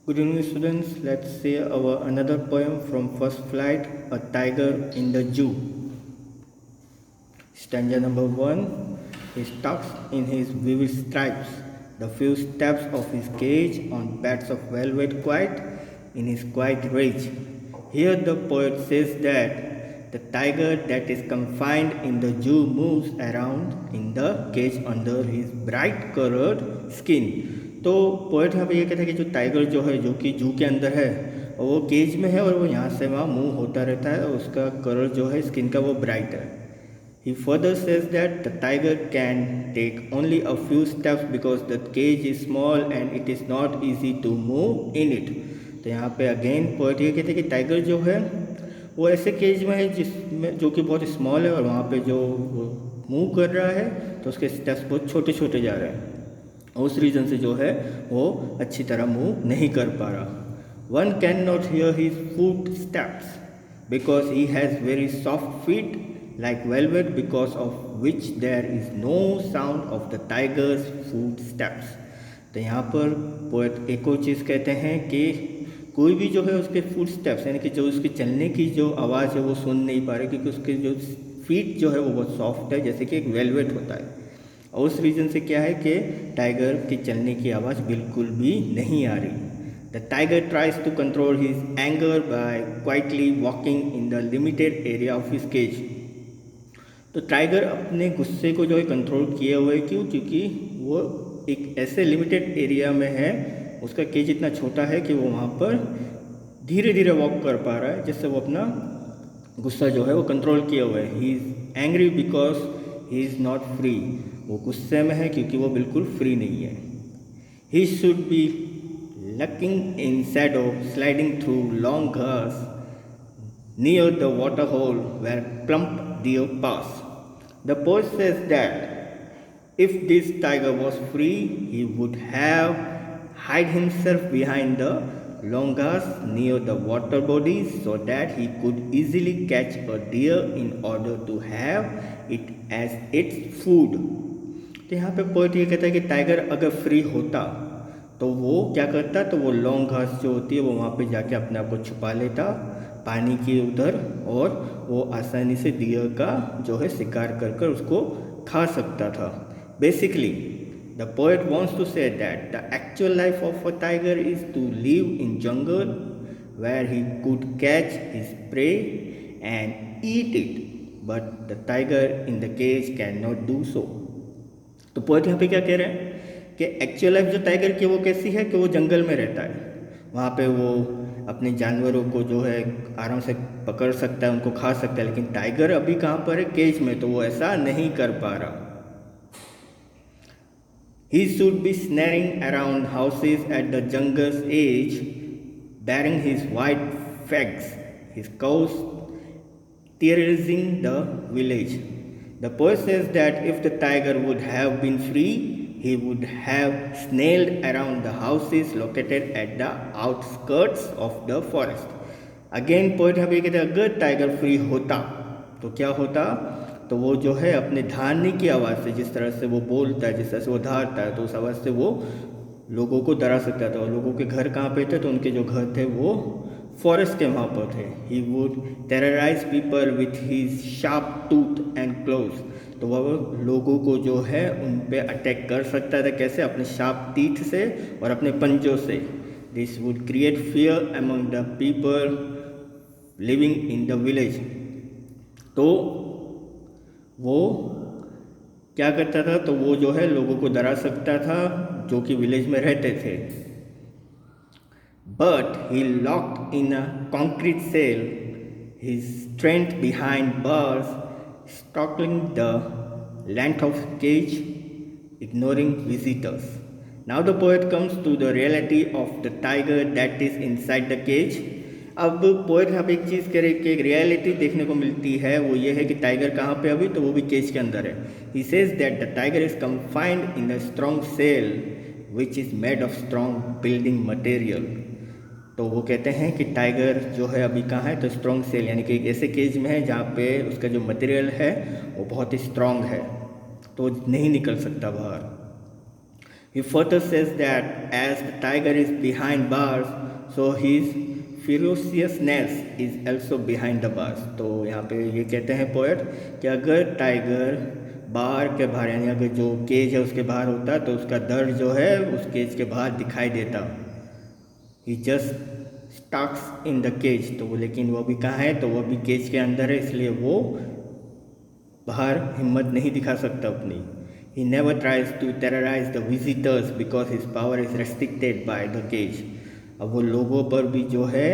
Good evening, students. Let's see our another poem from First Flight, A Tiger in the Zoo. Stanza number 1. He stalks in his vivid stripes, the few steps of his cage on pads of velvet quiet, in his quiet rage. Here the poet says that the tiger that is confined in the zoo moves around in the cage under his bright colored skin. तो poet यहाँ पे ये कहता है कि जो tiger जो है जो कि जू के अंदर है और वो केज में है और वो यहाँ से वहाँ मूव होता रहता है और उसका कलर जो है स्किन का वो ब्राइट है. He further says that the tiger can take only a few steps because the cage is small and it is not easy to move in it. तो यहाँ पे अगेन पोएट ये कहते हैं कि टाइगर जो है वो ऐसे केज में है जिसमें जो कि बहुत स्मॉल है और वहाँ पे जो मूव कर रहा है तो उसके स्टेप्स बहुत छोटे छोटे जा रहे हैं. उस रीज़न से जो है वो अच्छी तरह मूव नहीं कर पा रहा. One can not hear his foot steps because he has very soft feet like velvet because of which there is no sound of the tiger's foot steps. तो यहाँ पर पोएट एक और चीज़ कहते हैं कि कोई भी जो है उसके फूट स्टेप्स यानी कि जो उसके चलने की जो आवाज़ है वो सुन नहीं पा रहे क्योंकि उसके जो फीट जो है वो बहुत सॉफ्ट है जैसे कि एक वेलवेट होता है. और उस रीज़न से क्या है कि टाइगर के चलने की आवाज़ बिल्कुल भी नहीं आ रही. The tiger tries to control his anger by quietly walking in the limited area of his cage. तो टाइगर अपने गुस्से को जो है कंट्रोल किए हुए क्यों? क्योंकि वो एक ऐसे लिमिटेड एरिया में है, उसका केज इतना छोटा है कि वो वहाँ पर धीरे धीरे वॉक कर पा रहा है जिससे वो अपना गुस्सा जो है वो कंट्रोल किए हुए है. He is angry because he is not free. वो गुस्से में है क्योंकि वो बिल्कुल फ्री नहीं है. He should be lurking in shadow sliding through long घास near the water hole where plump deer pass. The poet says that if this tiger was free he would have hide himself behind the long grass near the water bodies so that he could easily catch a deer in order to have it as its food. तो यहाँ पे poet ये कहता है कि tiger अगर free होता तो वो क्या करता, तो वो लॉन्ग घास जो होती है वो वहाँ पे जाके अपने आप को छुपा लेता पानी के उधर और वो आसानी से डियर का जो है शिकार कर कर उसको खा सकता था. Basically the poet wants to say that the actual life of a tiger is to live in jungle where he could catch his prey and eat it, but the tiger in the cage cannot do so. तो poet यहाँ पे क्या कह रहे हैं कि actual life जो tiger की वो कैसी है कि वो जंगल में रहता है, वहाँ पे वो अपने जानवरों को जो है आराम से पकड़ सकता है, उनको खा सकता है. लेकिन टाइगर अभी कहाँ पर है? केज में. तो वो ऐसा नहीं कर पा रहा. He should be snaring around houses at the jungle's edge, bearing his white fags, his cows terrorizing the village. The poet says that if the tiger would have been free, he would have snailed around the houses located at the outskirts of the forest. Again, poet यहाँ पे कहते हैं अगर tiger free होता तो क्या होता, तो वो जो है अपने धारने की आवाज़ से, जिस तरह से वो बोलता है, जिस तरह से वो धारता है, तो उस आवाज़ से वो लोगों को डरा सकता था. और लोगों के घर कहाँ पे थे? तो उनके जो घर थे वो फॉरेस्ट के वहाँ पर थे. He would terrorize people with his sharp tooth and claws. तो वह लोगों को जो है उन पे अटैक कर सकता था. कैसे? अपने शार्प टीथ से और अपने पंजों से. This would create fear among the people living in the village. तो वो क्या करता था? तो वो जो है लोगों को डरा सकता था जो कि विलेज में रहते थे. But he locked in a concrete cell his strength behind bars stalking the length of cage ignoring visitors. Now the poet comes to the reality of the tiger that is inside the cage. अब poet यहाँ पे एक चीज़ करे कि एक reality देखने को मिलती है, वो ये है कि टाइगर कहाँ पे अभी, तो वो भी केज के अंदर है. He says that the tiger is confined in a strong cell which is made of strong building material. तो वो कहते हैं कि टाइगर जो है अभी कहाँ है, तो स्ट्रॉन्ग सेल यानी कि एक ऐसे केज में है जहाँ पे उसका जो मटेरियल है वो बहुत ही स्ट्रॉन्ग है, तो नहीं निकल सकता बाहर. He further says that as the tiger is behind bars, so his ferociousness is also behind the bars. तो यहाँ पे ये कहते हैं पोएट कि अगर टाइगर बार के बाहर यानी अगर जो केज है उसके बाहर होता तो उसका दर्द जो है उस केज के बाहर दिखाई देता. He just stuck in the cage. तो वो लेकिन वो भी कहाँ है, तो वो भी केज के अंदर है, इसलिए वो बाहर हिम्मत नहीं दिखा सकता अपनी. He never tries to terrorize the visitors because his power is restricted by the cage. अब वो लोगों पर भी जो है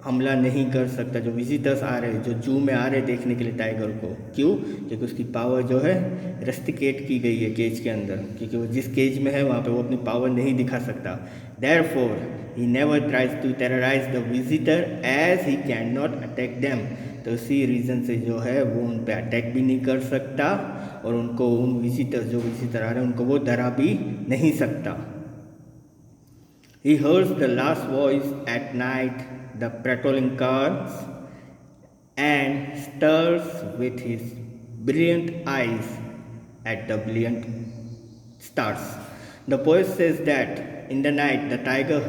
हमला नहीं कर सकता, जो विजिटर्स आ रहे हैं, जो जू में आ रहे देखने के लिए टाइगर को. क्यों? क्योंकि उसकी पावर जो है रेस्ट्रिकेट की गई है केज के अंदर, क्योंकि वो जिस केज में है वहाँ पे वो अपनी पावर नहीं दिखा सकता. Therefore, he never tries to terrorize the visitor as he cannot attack them. तो इसी रीज़न से जो है वो उन पे अटैक भी नहीं कर सकता और उनको उन विजिटर्स जो विजिटर आ रहे हैं उनको वो डरा भी नहीं सकता. He hears the last voice at night, the patrolling cars, and stares with his brilliant eyes at the brilliant stars. The poet says that in the night the tiger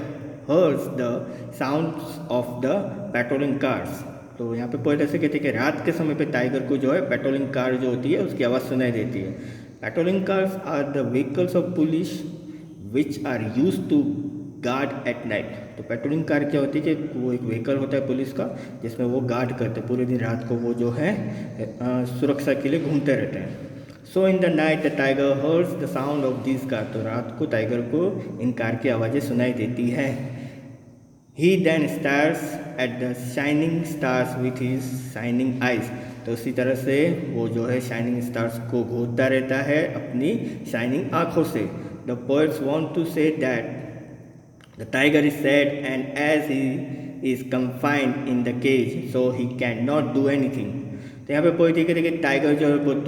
hears the sounds of the patrolling cars. तो यहाँ पे poet ऐसे कहते हैं कि रात के समय पे टाइगर को जो है पेट्रोलिंग कार जो होती है उसकी आवाज़ सुनाई देती है. Patrolling cars are the vehicles of police which are use to guard at night. तो पेट्रोलिंग कार क्या होती है कि वो एक व्हीकल होता है पुलिस का जिसमें वो गार्ड करते हैं, पूरे दिन रात को वो जो है सुरक्षा के लिए घूमते रहते हैं. So in the night the tiger hears the sound of this car. तो रात को टाइगर को इन कार की आवाज़ें सुनाई देती है. He then stares at the shining stars with his shining eyes. तो उसी तरह से वो जो है शाइनिंग स्टार्स को घूरता रहता है अपनी शाइनिंग आँखों से. The poets want to say that the tiger is sad and as he is confined in the cage, so he cannot do anything. तो यहाँ पे पोएट ये कहते हैं कि टाइगर जो है बहुत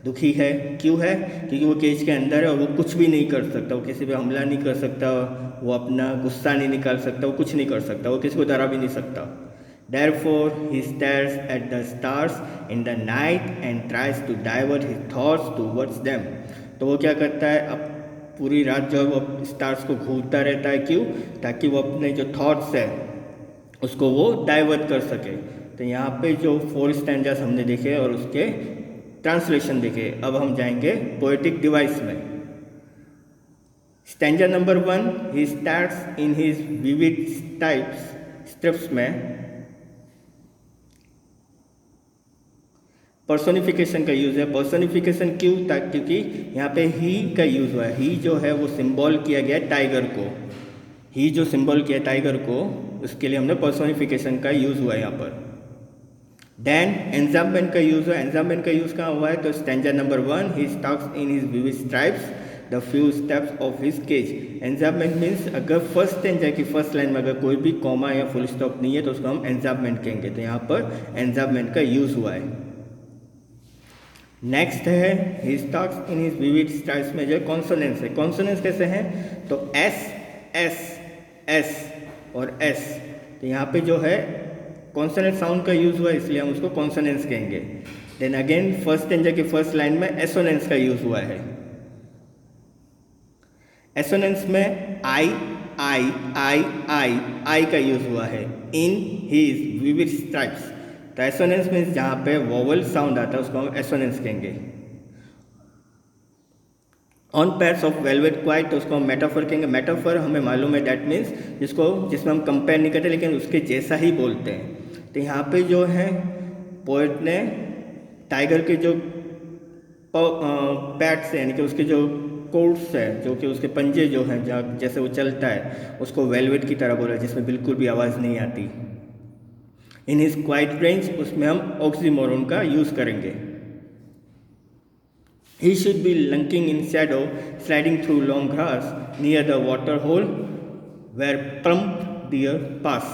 दुखी है. क्यों है? क्योंकि वो केज के अंदर है और वो कुछ भी नहीं कर सकता, वो किसी पे हमला नहीं कर सकता, वो अपना गुस्सा नहीं निकाल सकता, वो कुछ नहीं कर सकता, वो किसी को डरा भी नहीं सकता. Therefore he stares at the stars in the night and tries to divert his thoughts towards them. तो वो क्या करता है, अब पूरी रात जो है वो स्टार्स को घूरता रहता है. क्यों? ताकि वो अपने जो थॉट्स है उसको वो डाइवर्ट कर सके. तो यहाँ पे जो 4 स्टैंजास हमने देखे और उसके ट्रांसलेशन देखे. अब हम जाएंगे पोएटिक डिवाइस में. Stanza number 1, he starts in his vivid strips में पर्सोनिफिकेशन का यूज़ है. पर्सोनिफिकेशन क्यों? क्योंकि यहाँ पे ही का यूज़ हुआ है. ही जो है वो सिंबल किया गया है टाइगर को. ही जो सिंबल किया है टाइगर को उसके लिए हमने पर्सोनिफिकेशन का यूज़ हुआ है यहाँ पर. देन एन्जाम्बमेंट का यूज़ है. एन्जाम्बमेंट का यूज़ कहाँ हुआ है? तो stanza number 1, he stalks in his vivid stripes the few steps of his cage. Enjambment means अगर फर्स्ट स्टैंजा की फर्स्ट लाइन में अगर कोई भी कॉमा या फुल स्टॉप नहीं है तो उसको हम एन्जाम्बमेंट कहेंगे. तो यहाँ पर एन्जाम्बमेंट का यूज़ हुआ है. नेक्स्ट है he stalks in his vivid stripes में जो कॉन्सोनेंट्स है. कॉन्सोनेंट्स कैसे हैं? तो एस एस एस और एस. तो यहाँ पे जो है कॉन्सोनेंट साउंड का यूज़ हुआ है इसलिए हम उसको कॉन्सोनेंट्स कहेंगे. देन अगेन फर्स्ट स्टैंजा की फर्स्ट लाइन में एसोनेंट्स का यूज़ हुआ है. एसोनेंट्स में आई आई आई आई आई का यूज़ हुआ है इन हिज विविड स्ट्राइप्स. तो एसोनेंस मीन्स जहाँ पे वोवल साउंड आता है उसको हम एसोनेंस कहेंगे. On pads of velvet quite तो उसको हम मेटाफर कहेंगे. मेटाफर हमें मालूम है दैट मीन्स जिसमें हम कंपेयर नहीं करते लेकिन उसके जैसा ही बोलते हैं. तो यहाँ पे जो है पोएट ने टाइगर के जो पैड्स यानी कि उसके जो कोर्ड्स है जो कि उसके पंजे जो हैं जहाँ जैसे वो चलता है उसको वेलवेट की तरह बोला जिसमें बिल्कुल भी आवाज़ नहीं आती. इन हिज क्वाइट रेंज उसमें हम ऑक्सीमोरन का यूज़ करेंगे. He should be lurking in shadow, sliding through long grass near the water hole where plump deer pass.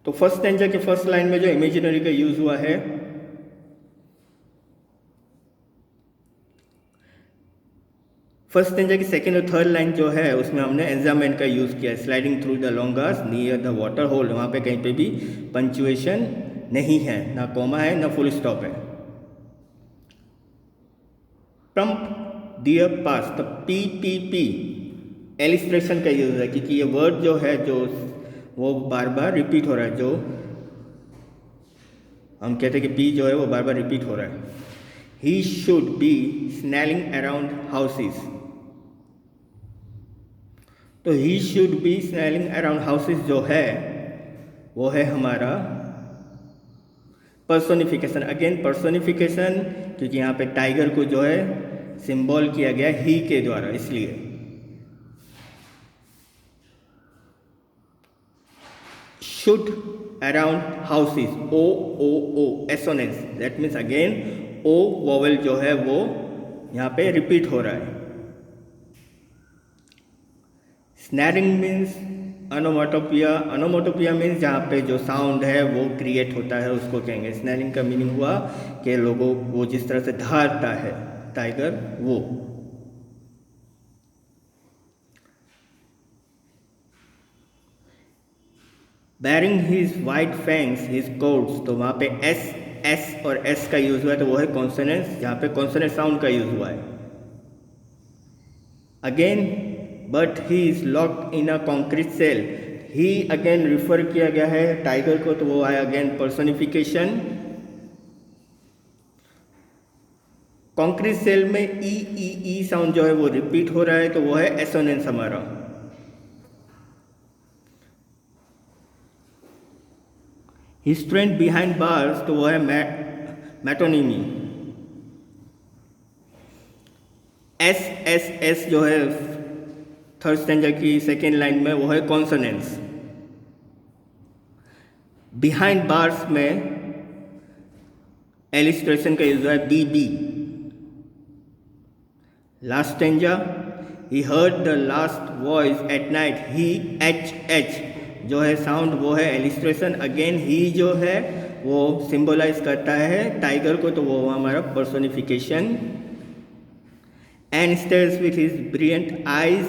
तो फर्स्ट स्टैंजा के फर्स्ट लाइन में जो इमेजिनरी का यूज हुआ है फर्स्ट स्टैंजा की सेकेंड और थर्ड लाइन जो है उसमें हमने एन्जाम्बमेंट का यूज़ किया है. Sliding through the long grass near the water hole. वहाँ पे कहीं पे भी पंक्चुएशन नहीं है, ना कॉमा है ना फुल स्टॉप है. Plump डियर पास, तो पी एलिस्ट्रेशन का यूज़ है, क्योंकि ये वर्ड जो है जो वो बार बार रिपीट हो रहा है, जो हम कहते हैं कि पी जो है वो बार बार रिपीट हो रहा है। He should be snarling around houses, तो he should be snarling around houses जो है वो है हमारा पर्सोनिफिकेशन। अगेन पर्सोनिफिकेशन, क्योंकि यहाँ पे टाइगर को जो है सिंबल किया गया ही के द्वारा, इसलिए should around houses, O assonance, that means again O vowel जो है वो यहाँ पे रिपीट हो रहा है। स्नैरिंग मीन्स अनोमोटोपिया, अनोमोटोपिया मीन्स जहाँ पे जो साउंड है वो क्रिएट होता है उसको कहेंगे। स्नैरिंग का मीनिंग हुआ कि लोगों वो जिस तरह से धारता है टाइगर, वो। Bearing his white fangs his codes, तो वहाँ पे एस और एस का यूज हुआ है, तो वो है कॉन्सोनेंस, जहाँ पे कॉन्सोनेंट साउंड का यूज हुआ है। Again but he is locked in a concrete cell, he again refer किया गया है टाइगर को, तो वो आया अगेन पर्सोनिफिकेशन। कॉन्क्रीट सेल में ई साउंड जो है वो रिपीट हो रहा है, तो वो है एसोनेंस हमारा। हिस्ट्रेंट बिहाइंड बार्स, तो वो है मेटोनिमी। एस जो है थर्ड स्टैंजा की सेकेंड लाइन में, वो है कॉन्सोनेंस। बिहाइंड बार्स में एलिस्ट्रेशन का यूज है b. Last stanza, he heard the last voice at night, he h जो है साउंड वो है एलिस्ट्रेशन। अगेन ही जो है वो सिंबलाइज करता है टाइगर को, तो वो हमारा personification. And stairs with his brilliant eyes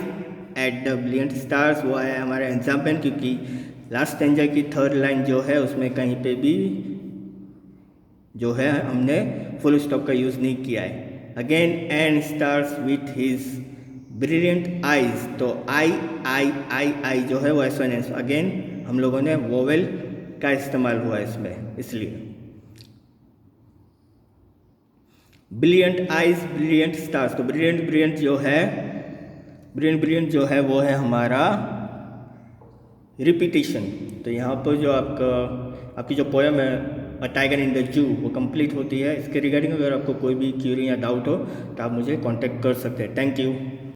at the brilliant stars, वो है हमारा एग्जाम्पल, क्योंकि लास्ट स्टैंजा की थर्ड लाइन जो है उसमें कहीं पे भी जो है हमने फुल स्टॉप का यूज़ नहीं किया है। Again and stars with his brilliant eyes, तो आई जो है वो एसोनेंस, अगेन हम लोगों ने वोवेल का इस्तेमाल हुआ है इसमें, इसलिए ब्रिलियंट आइज ब्रिलियंट स्टार्स, तो ब्रिलियंट जो है वो है हमारा रिपीटिशन। तो यहाँ पर जो आपकी जो पोएम है a tiger in the zoo वो कंप्लीट होती है। इसके रिगार्डिंग अगर आपको कोई भी क्यूरी या डाउट हो तो आप मुझे कांटेक्ट कर सकते हैं। Thank you.